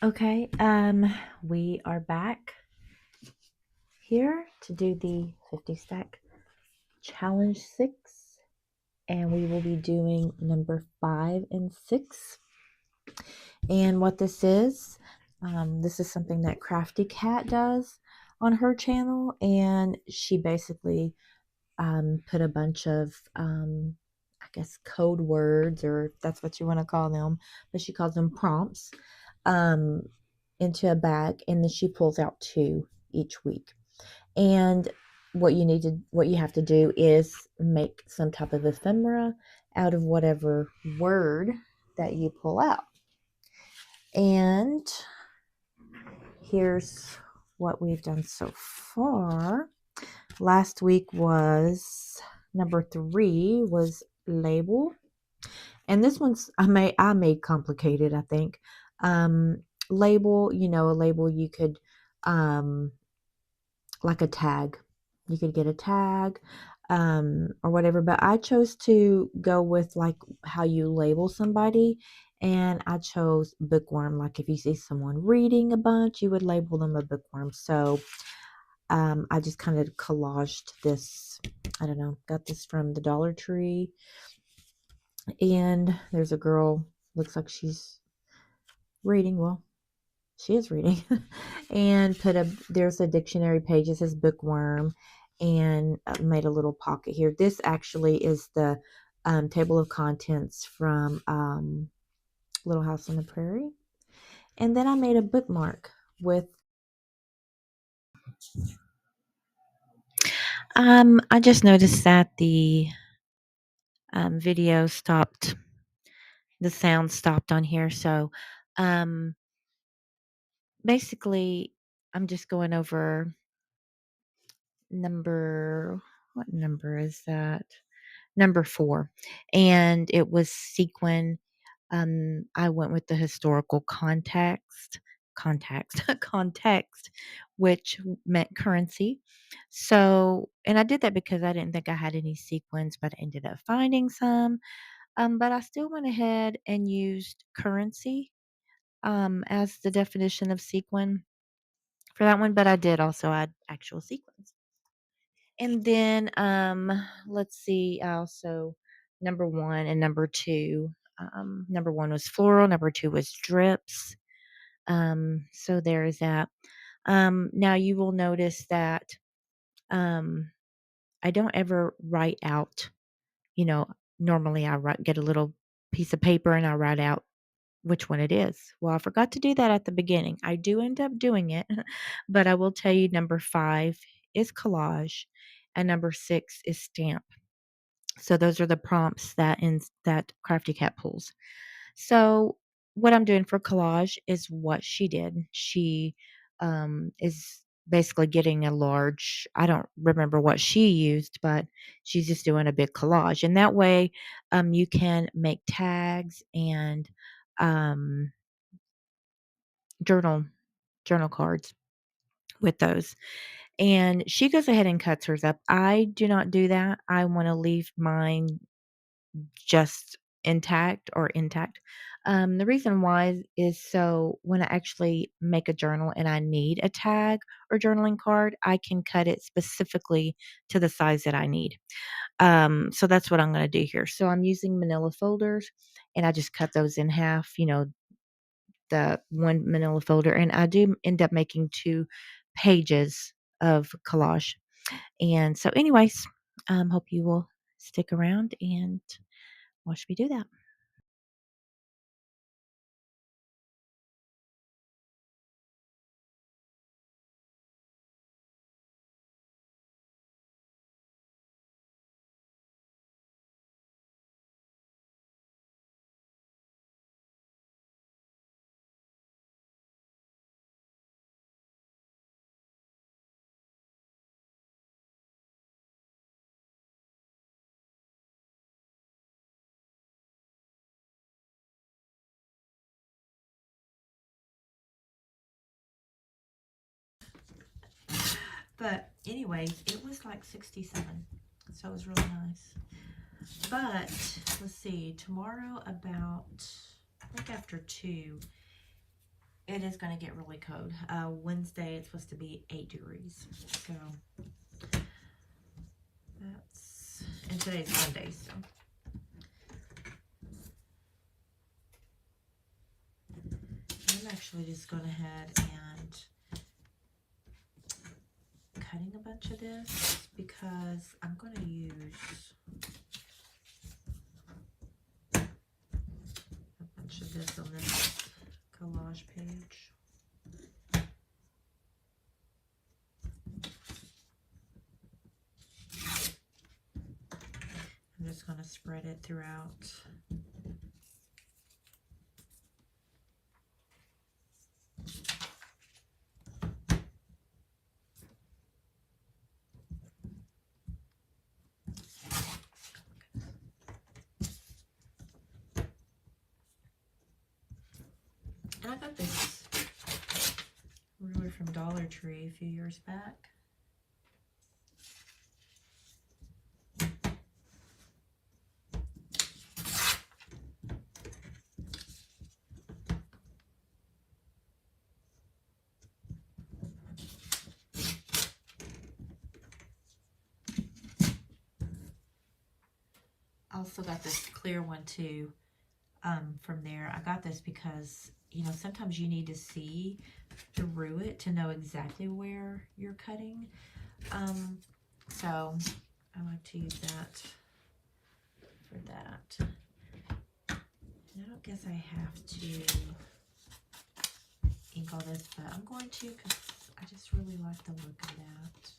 Okay, we are back here to do the 50 stack challenge 6, and we will be doing number 5 and 6. And what this is something that Crafty Cat does on her channel, and she basically put a bunch of I guess code words, or if that's what you want to call them, but she calls them prompts, um, into a bag, and then she pulls out 2 each week. And what you have to do is make some type of ephemera out of whatever word that you pull out. And here's what we've done so far. Last week was number 3 was label, and this one's I made complicated, I think. Label, a label you could like a tag. You could get a tag, or whatever, but I chose to go with like how you label somebody, and I chose bookworm. Like if you see someone reading a bunch, you would label them a bookworm. So I just kind of collaged this. I don't know, got this from the Dollar Tree, and there's a girl, looks like she's reading. Well, she is reading. And there's a dictionary page that says bookworm, and made a little pocket here. This actually is the table of contents from Little House on the Prairie. And then I made a bookmark with I just noticed that the video stopped, the sound stopped on here. So um basically I'm just going over what number is that? Number 4, and it was sequin. I went with the historical context, which meant currency. So, and I did that because I didn't think I had any sequins, but I ended up finding some. But I still went ahead and used currency as the definition of sequin for that one, but I did also add actual sequins. And then, let's see, I also number 1 and number 2, number 1 was floral, number 2 was drips. So there is that. Now you will notice that, um, I don't ever write out, you know, normally get a little piece of paper and I write out which one it is. Well, I forgot to do that at the beginning. I do end up doing it, but I will tell you number 5 is collage and number 6 is stamp. So those are the prompts that Crafty Cat pulls. So what I'm doing for collage is what she did. She is basically getting a large, I don't remember what she used, but she's just doing a big collage. And that way you can make tags and um, journal journal cards with those. And she goes ahead and cuts hers up. I do not do that. I want to leave mine just intact. The reason why is so when I actually make a journal and I need a tag or journaling card, I can cut it specifically to the size that I need. So that's what I'm going to do here. So I'm using manila folders, and I just cut those in half, the one manila folder, and I do end up making 2 pages of collage. And so anyways, hope you will stick around and watch me do that. But anyways, it was like 67. So it was really nice. But let's see, tomorrow about I think after 2, it is going to get really cold. Wednesday, it's supposed to be 8 degrees. So, that's, and today's Monday, so. I'm actually just going ahead and cutting a bunch of this because I'm going to use a bunch of this on this collage page. I'm just going to spread it throughout. And I got this ruler from Dollar Tree a few years back. I also got this clear one too from there. I got this because, you know, sometimes you need to see through it to know exactly where you're cutting. So I like to use that for that. And I don't guess I have to ink all this, but I'm going to because I just really like the look of that.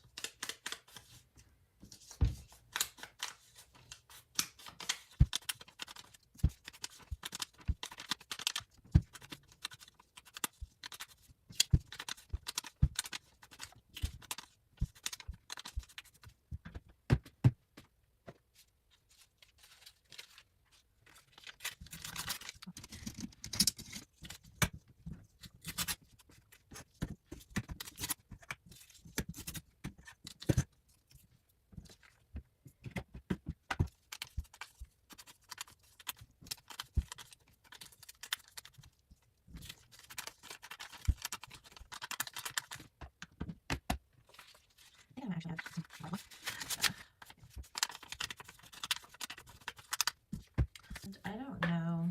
I don't know.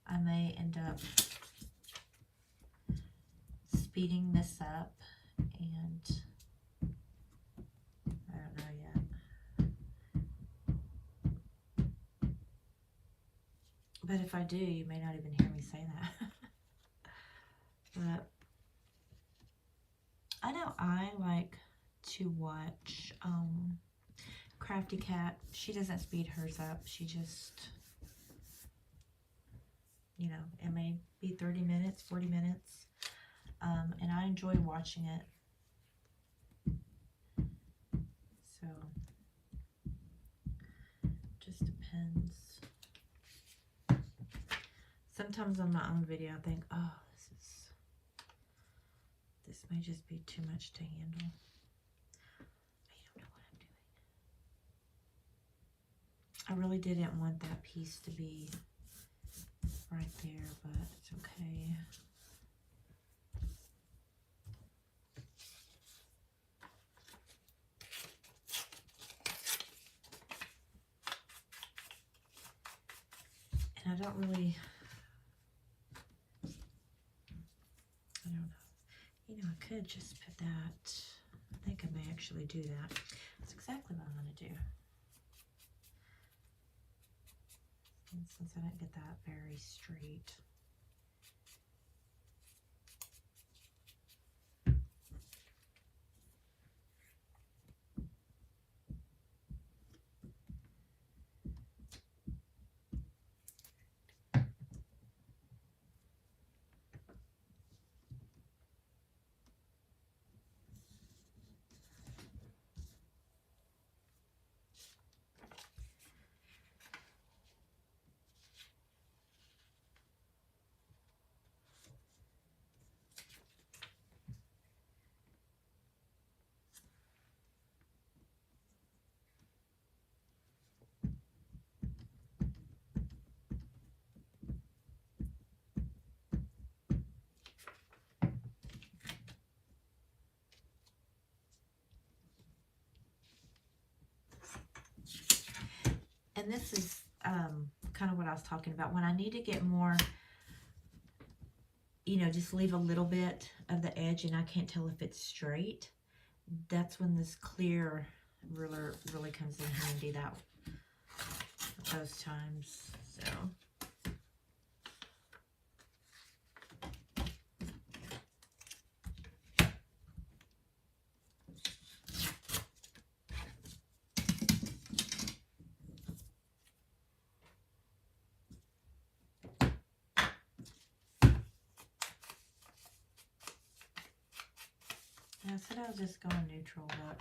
I may end up speeding this up, and I don't know yet. But if I do, you may not even hear me say that. But I know I like to watch Crafty Cat. She doesn't speed hers up. She just, you know, it may be 30 minutes, 40 minutes. And I enjoy watching it. So, just depends. Sometimes on my own video, I think, oh, this may just be too much to handle. I don't know what I'm doing. I really didn't want that piece to be right there, but it's okay. And I don't really, I don't know. You know, I could just put that. I think I may actually do that. That's exactly what I'm going to do. And since I didn't get that very straight. and this is kind of what I was talking about. When I need to get more, just leave a little bit of the edge and I can't tell if it's straight, that's when this clear ruler really comes in handy those times. So I said I was just going neutral, but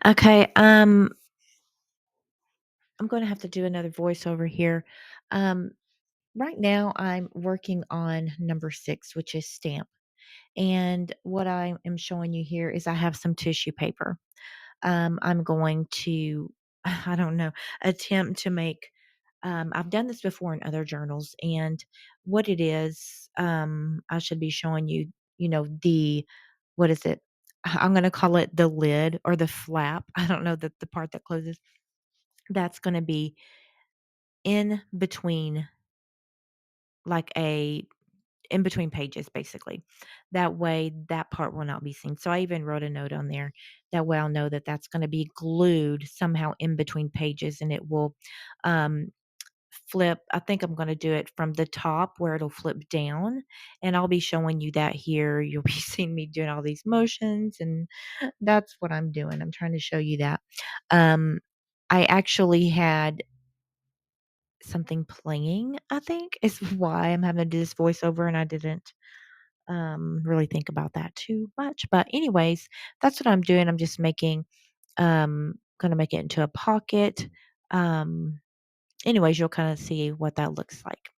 Okay, I'm gonna have to do another voiceover here. Um, right now I'm working on number 6, which is stamp. And what I am showing you here is I have some tissue paper. I'm going to, I don't know, attempt to make. I've done this before in other journals, and what it is, I should be showing you. What is it? I'm going to call it the lid or the flap. I don't know the part that closes. That's going to be in between, like a in between pages, basically. That way, that part will not be seen. So I even wrote a note on there. That way, I'll know that that's going to be glued somehow in between pages, and it will um, flip. I think I'm going to do it from the top where it'll flip down, and I'll be showing you that here. You'll be seeing me doing all these motions, and that's what I'm doing. I'm trying to show you that. Um, I actually had something playing, I think, is why I'm having to do this voiceover, and I didn't really think about that too much. But anyways, that's what I'm doing. I'm just making gonna make it into a pocket. Um anyways, you'll kind of see what that looks like.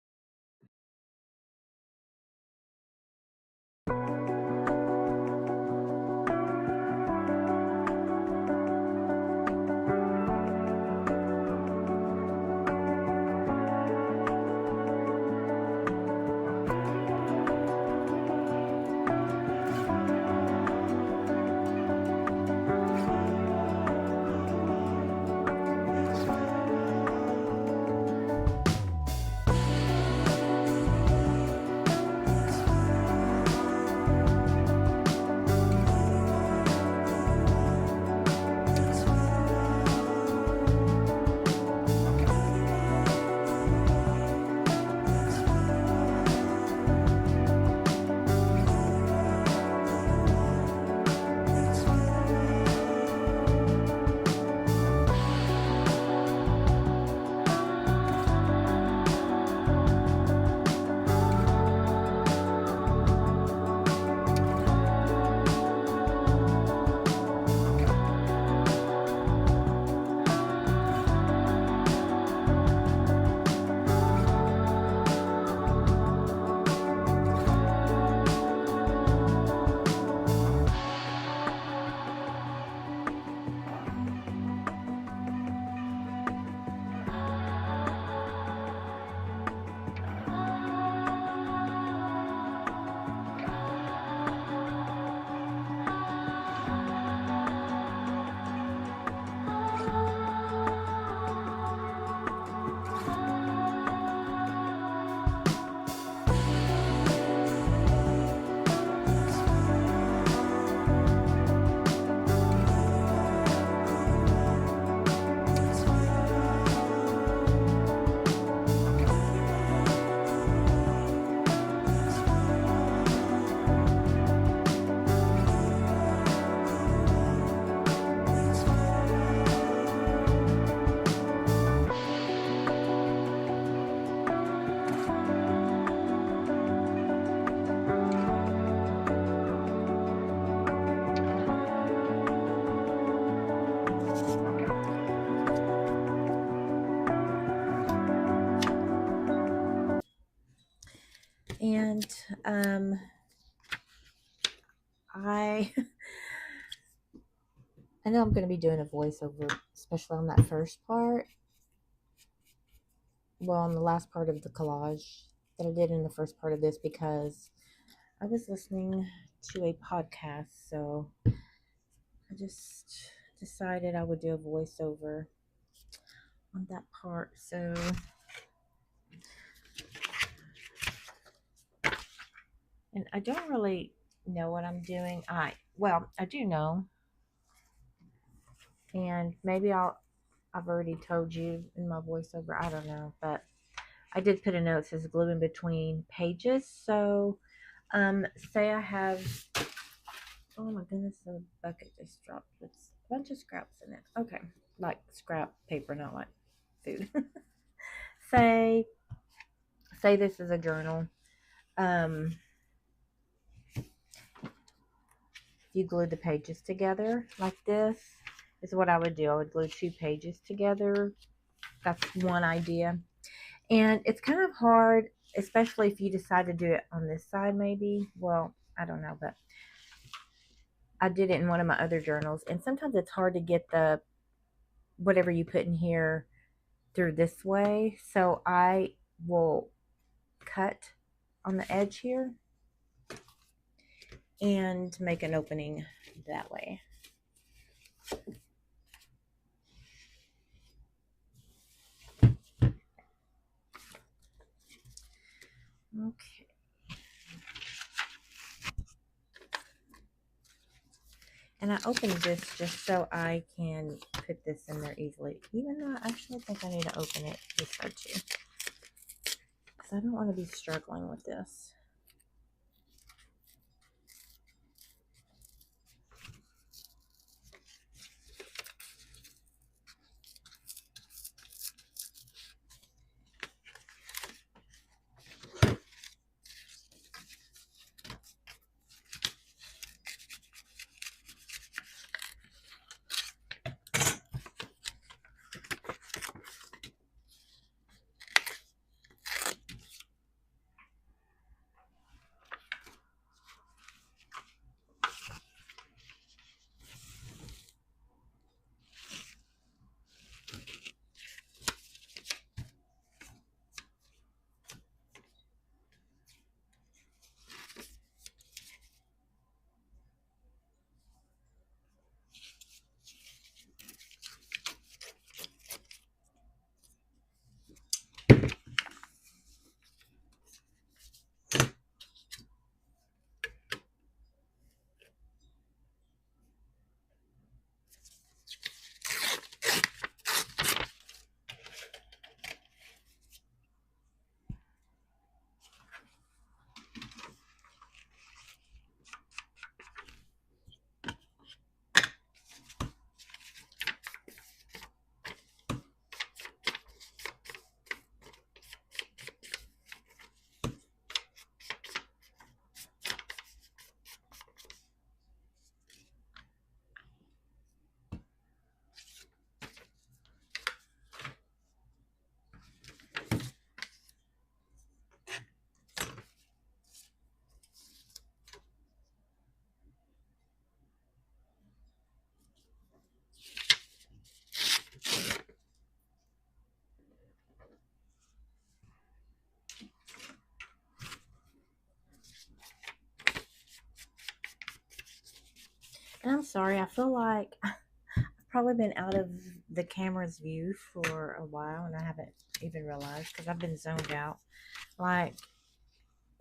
And I I know I'm going to be doing a voiceover, especially on that first part. Well, on the last part of the collage that I did in the first part of this, because I was listening to a podcast, so I just decided I would do a voiceover on that part. So, and I don't really know what I'm doing. I do know, and maybe I've already told you in my voiceover. I don't know, but I did put a note that says glue in between pages. So, say I have, oh my goodness, the bucket just dropped with a bunch of scraps in it. Okay, like scrap paper, not like food. say, say this is a journal. Um, you glue the pages together like this, is what I would do. I would glue 2 pages together. That's one idea. And it's kind of hard, especially if you decide to do it on this side maybe. Well, I don't know, but I did it in one of my other journals. And sometimes it's hard to get the whatever you put in here through this way. So I will cut on the edge here and make an opening that way. Okay. And I opened this just so I can put this in there easily. Even though I actually think I need to open it this side too. Because I don't want to be struggling with this. And I'm sorry, I feel like I've probably been out of the camera's view for a while and I haven't even realized because I've been zoned out. Like,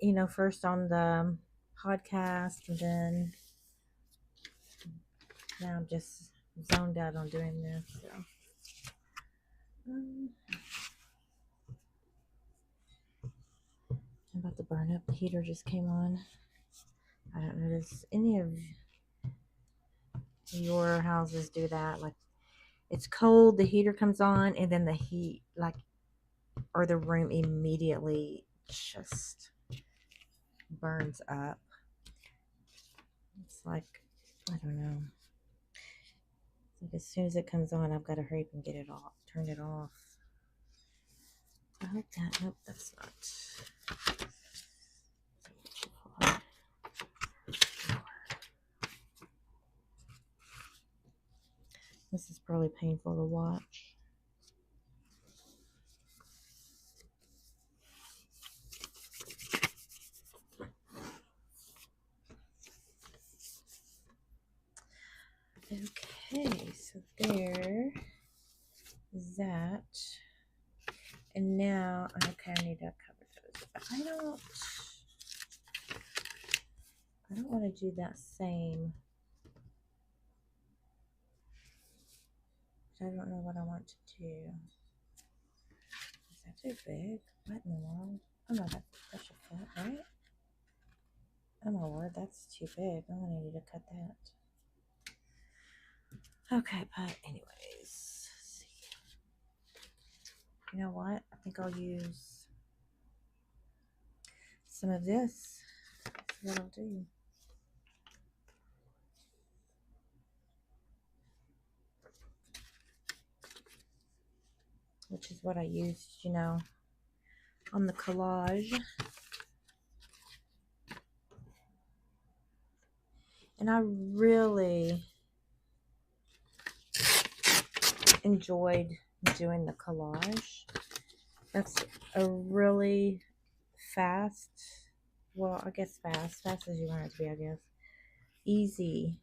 you know, first on the podcast and then now I'm just zoned out on doing this. So. I'm about to burn up. The heater just came on. I don't know, does any of your houses do that? Like, it's cold, the heater comes on, and then the heat, like, or the room immediately just burns up. It's like, I don't know. It's like as soon as it comes on, I've got to hurry up and get it off, turn it off. I hope that, nope, that's not. This is probably painful to watch. Okay, so there is that. And now, okay, I need to cover those. But I don't want to do that same. I don't know what I want to do. Is that too big? What in the world? Oh no, that should fit, right? Oh my word, that's too big. I'm gonna need to cut that. Okay, but anyways, let's see. You know what? I think I'll use some of this. That's what I'll do. which is what I used, you know, on the collage. And I really enjoyed doing the collage. That's a really fast, well, I guess fast as you want it to be, I guess, easy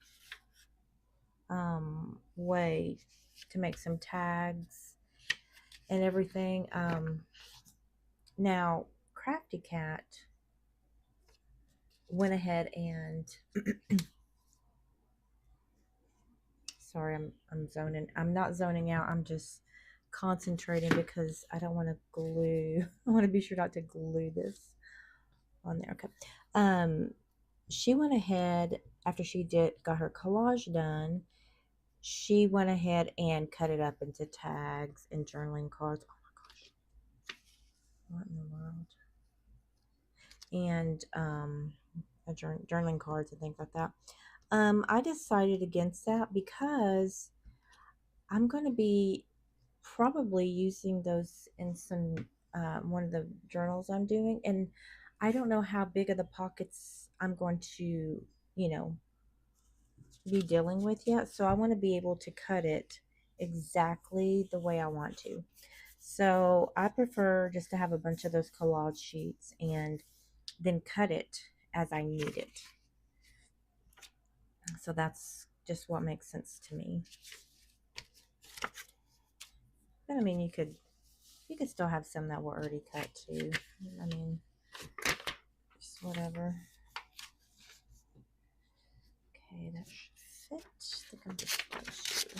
way to make some tags and everything. Now, Crafty Cat went ahead and sorry, I'm zoning. I'm not zoning out. I'm just concentrating because I don't want to glue. I want to be sure not to glue this on there. Okay. She went ahead after she got her collage done. She went ahead and cut it up into tags and journaling cards. Oh my gosh, what in the world? And journaling cards and things like that. I decided against that because I'm going to be probably using those in some one of the journals I'm doing, and I don't know how big of the pockets I'm going to, you know, be dealing with yet. So I want to be able to cut it exactly the way I want to. So I prefer just to have a bunch of those collage sheets and then cut it as I need it. So that's just what makes sense to me. But I mean, you could still have some that were already cut too. I mean, just whatever. Okay, that should fit. I think I'm just supposed to.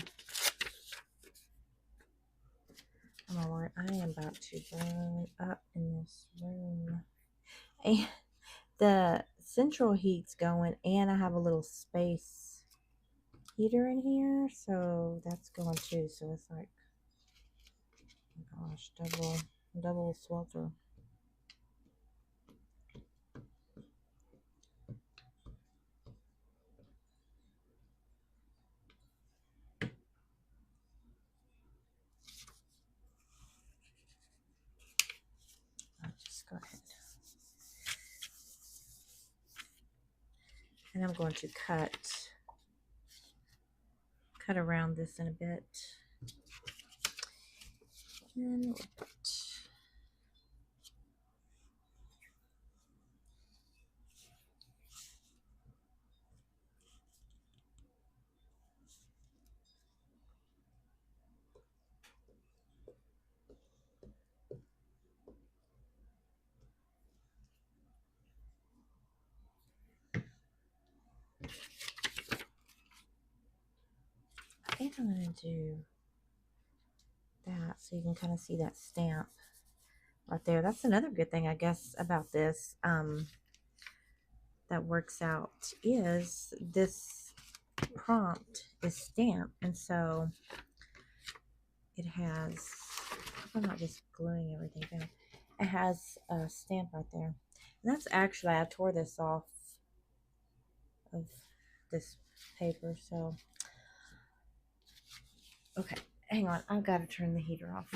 Oh Lord, I am about to burn up in this room. And the central heat's going, and I have a little space heater in here, so that's going too. So it's like, oh gosh, double swelter. I'll just go ahead. And I'm going to cut around this in a bit. And I think I'm going to do that so you can kind of see that stamp right there. That's another good thing, I guess, about this that works out is this prompt is stamped, and so it has, I'm not just gluing everything down, it has a stamp right there. And that's actually, I tore this off of this paper, so okay, hang on, I've got to turn the heater off.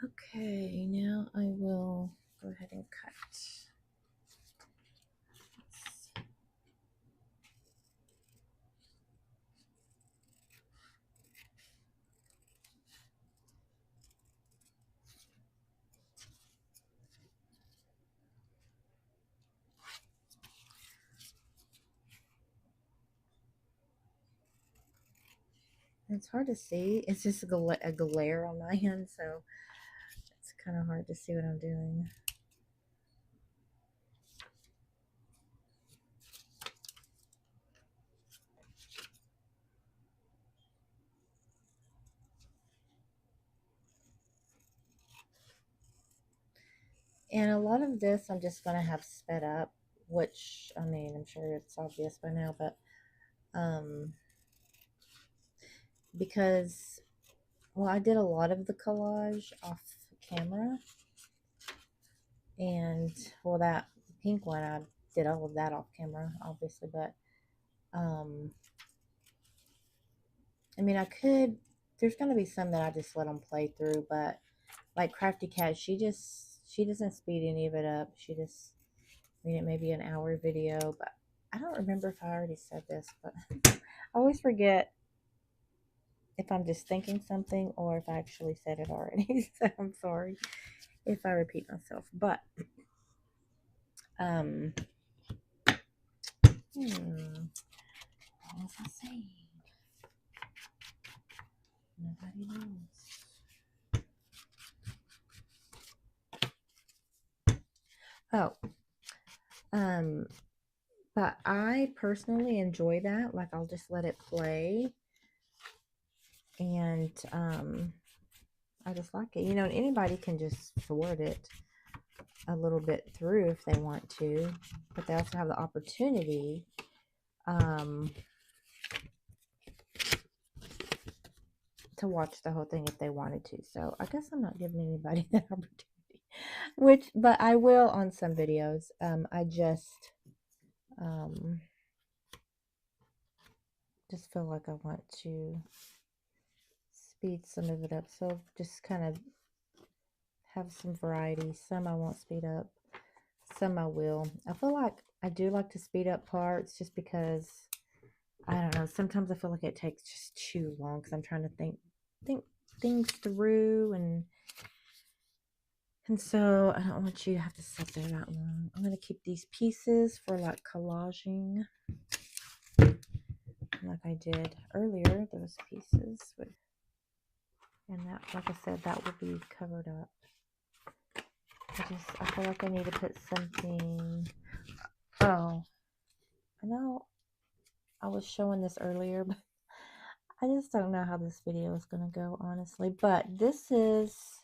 Okay, now I will go ahead and cut. It's hard to see. It's just a glare on my hand, so it's kind of hard to see what I'm doing. And a lot of this I'm just going to have sped up, which, I mean, I'm sure it's obvious by now, but because, well, I did a lot of the collage off camera, and, well, that pink one, I did all of that off camera, obviously, but, I mean, I could there's going to be some that I just let them play through, but like Crafty Cat, she doesn't speed any of it up. She just, I mean, it may be an hour video, but I don't remember if I already said this, but I always forget if I'm just thinking something or if I actually said it already. So I'm sorry if I repeat myself, but what was I saying? Nobody knows. Oh, but I personally enjoy that. Like, I'll just let it play, and I just like it. You know, anybody can just sort it a little bit through if they want to, but they also have the opportunity to watch the whole thing if they wanted to. So I guess I'm not giving anybody that opportunity, but I will on some videos. I just feel like I want to speed some of it up. So just kind of have some variety. Some I won't speed up, some I will. I feel like I do like to speed up parts just because, I don't know, sometimes I feel like it takes just too long because I'm trying to think things through, and so I don't want you to have to sit there that long. I'm going to keep these pieces for like collaging like I did earlier, those pieces with, and that, like I said, that will be covered up. I feel like I need to put something. Oh, I know I was showing this earlier, but I just don't know how this video is going to go, honestly. But this was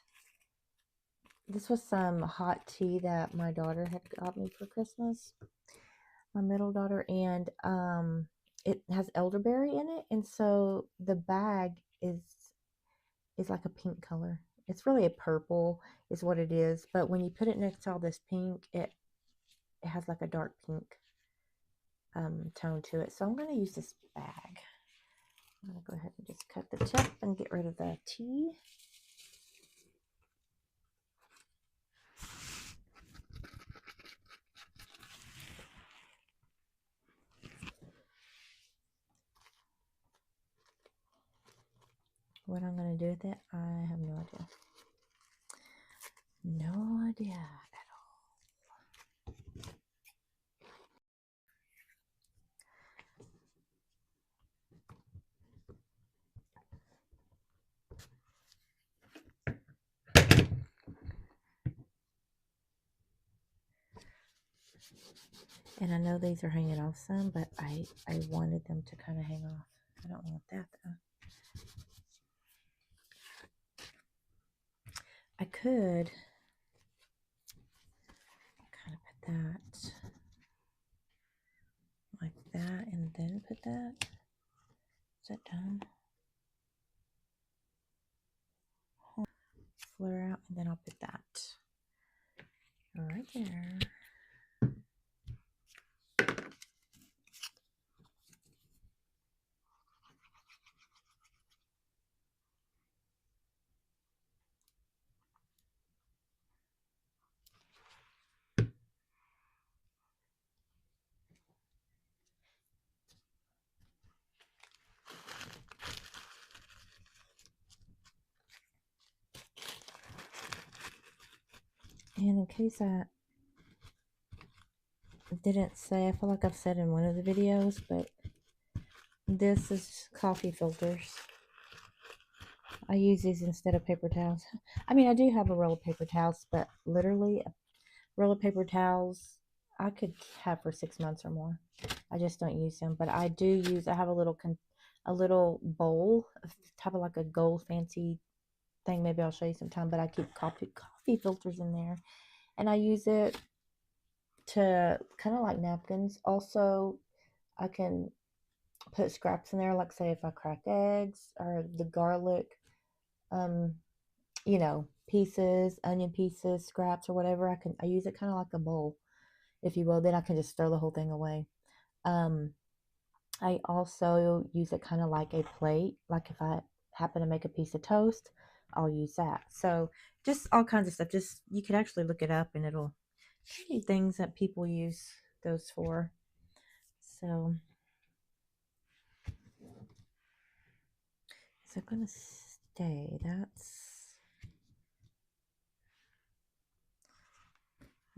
some hot tea that my daughter had got me for Christmas, my middle daughter, and it has elderberry in it, and so the bag is like a pink color. It's really a purple is what it is, but when you put it next to all this pink, it has like a dark pink tone to it. So I'm going to use this bag. I'm going to go ahead and just cut the tip and get rid of the tea. What I'm going to do with it, I have no idea. No idea at all. And I know these are hanging off some, but I wanted them to kind of hang off. I don't want that though. I could kind of put that like that and then put that. Is that done? Flare out and then I'll put that right there. And in case I didn't say, I feel like I've said in one of the videos, but this is coffee filters. I use these instead of paper towels. I mean, I do have a roll of paper towels, but literally a roll of paper towels I could have for 6 months or more. I just don't use them, but I do use, I have a little bowl, type of like a gold fancy thing. Maybe I'll show you sometime, but I keep coffee filters in there, and I use it to kind of like napkins. Also, I can put scraps in there, like say if I crack eggs or the garlic, you know, pieces, onion pieces, scraps or whatever. I use it kind of like a bowl, if you will. Then I can just throw the whole thing away. I also use it kind of like a plate. Like if I happen to make a piece of toast, I'll use that. So just all kinds of stuff. Just you could actually look it up and it'll show you things that people use those for. So is it gonna stay? That's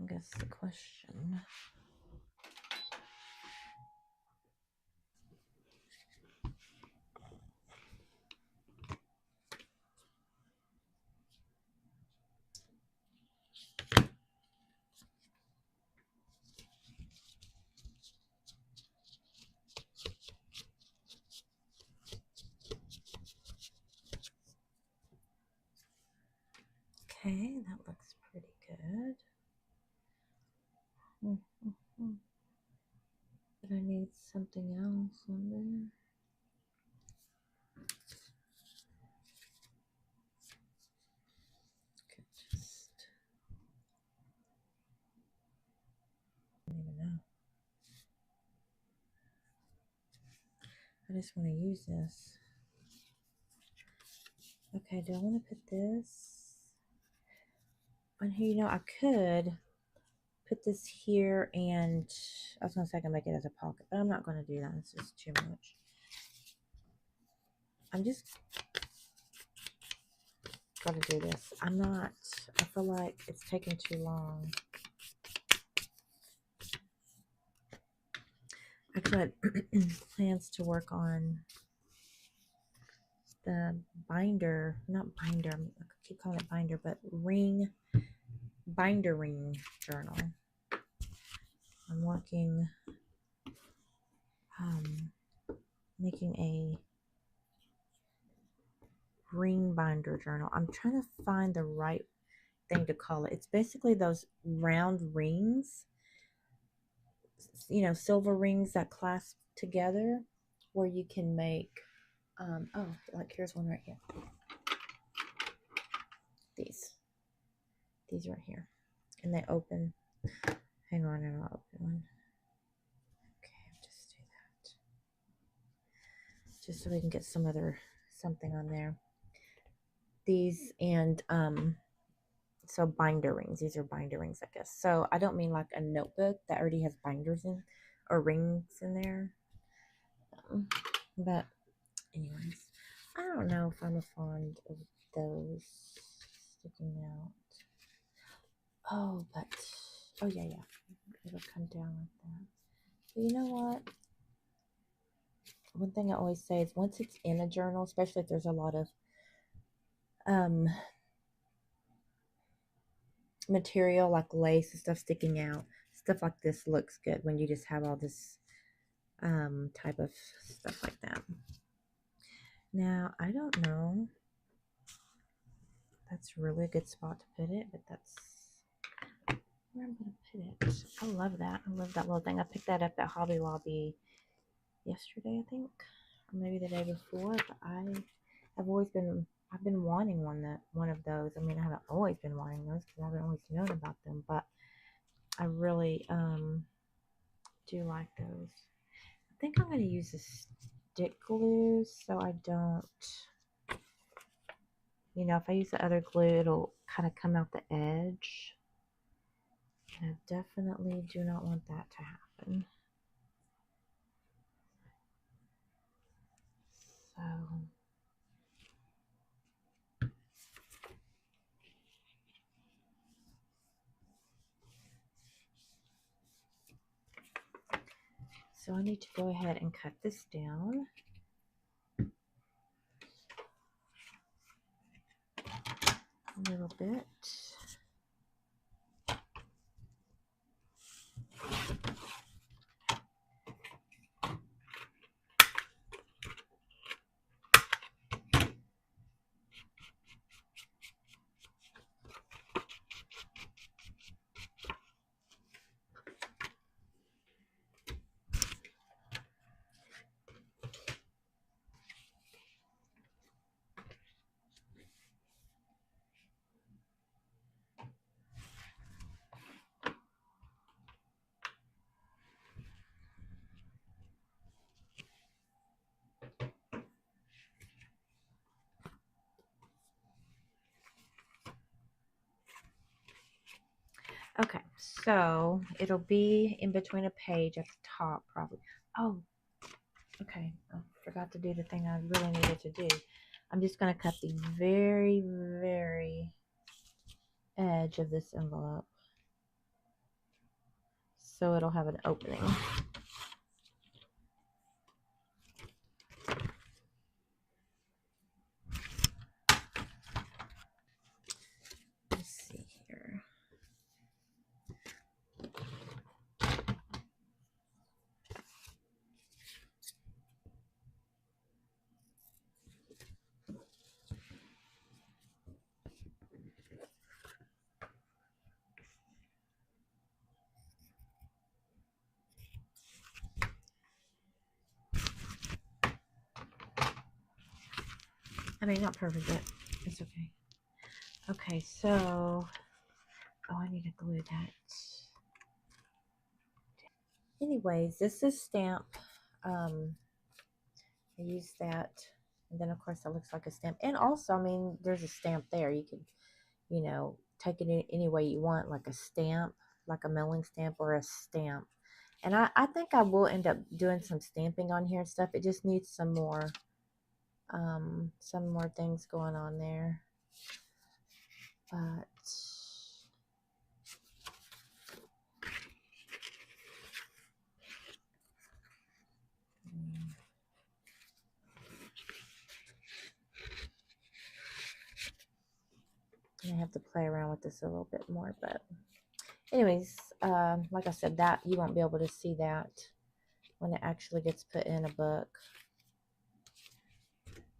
I guess the question. Okay, that looks pretty good. But I need something else on there. Could just, I don't even know. I just want to use this. Okay, do I want to put this on here? You know, I could put this here, and I was going to say I can make it as a pocket, but I'm not going to do that. It's just too much. I'm just got to do this. I feel like it's taking too long. Actually, I had plans to work on the binder, not binder, I keep calling it binder, but binder ring journal. I'm working, making a ring binder journal. I'm trying to find the right thing to call it. It's basically those round rings, you know, silver rings that clasp together, where you can make, oh, like here's one right here. These right here, and they open. Hang on, and I'll open one. Okay, I'll just do that, just so we can get something on there. These and so binder rings. These are binder rings, I guess. So I don't mean like a notebook that already has binders in or rings in there. But anyways, I don't know if I'm a fond of those sticking out. Oh, but oh yeah, it'll come down like that. But you know what? One thing I always say is once it's in a journal, especially if there's a lot of material like lace and stuff sticking out, stuff like this looks good when you just have all this type of stuff like that. Now I don't know, that's really a good spot to put it, but that's where I'm gonna put it. I love that little thing. I picked that up at Hobby Lobby yesterday, I think, or maybe the day before. But I've been wanting one of those. I mean, I haven't always been wanting those because I haven't always known about them, but I really do like those. I think I'm going to use a stick glue so I don't, you know, if I use the other glue, it'll kind of come out the edge. And I definitely do not want that to happen. So I need to go ahead and cut this down a little bit. Okay, so it'll be in between a page at the top, probably. Oh, okay. I forgot to do the thing I really needed to do. I'm just going to cut the very, very edge of this envelope so it'll have an opening. Let's see here. I mean, not perfect, but it's okay. Okay, so, oh, I need to glue that. Anyways, this is stamp. I use that, and then of course that looks like a stamp. And also, I mean, there's a stamp there. You can, you know, take it in any way you want, like a stamp, like a mailing stamp or a stamp. And I think I will end up doing some stamping on here and stuff. It just needs some more things going on there. But I have to play around with this a little bit more. But anyways, like I said, that you won't be able to see that when it actually gets put in a book.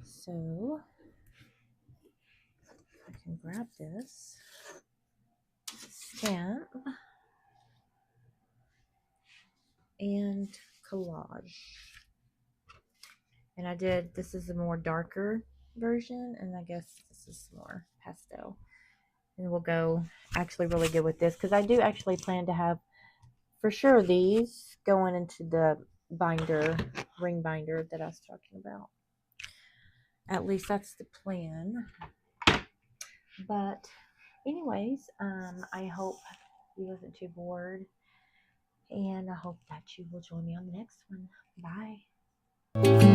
So I can grab this stamp and collage. And I did, this is a more darker version, and I guess this is more pastel. And we'll go actually really good with this, because I do actually plan to have, for sure, these going into the binder, ring binder that I was talking about. At least that's the plan. But anyways, I hope you wasn't too bored, and I hope that you will join me on the next one. Bye.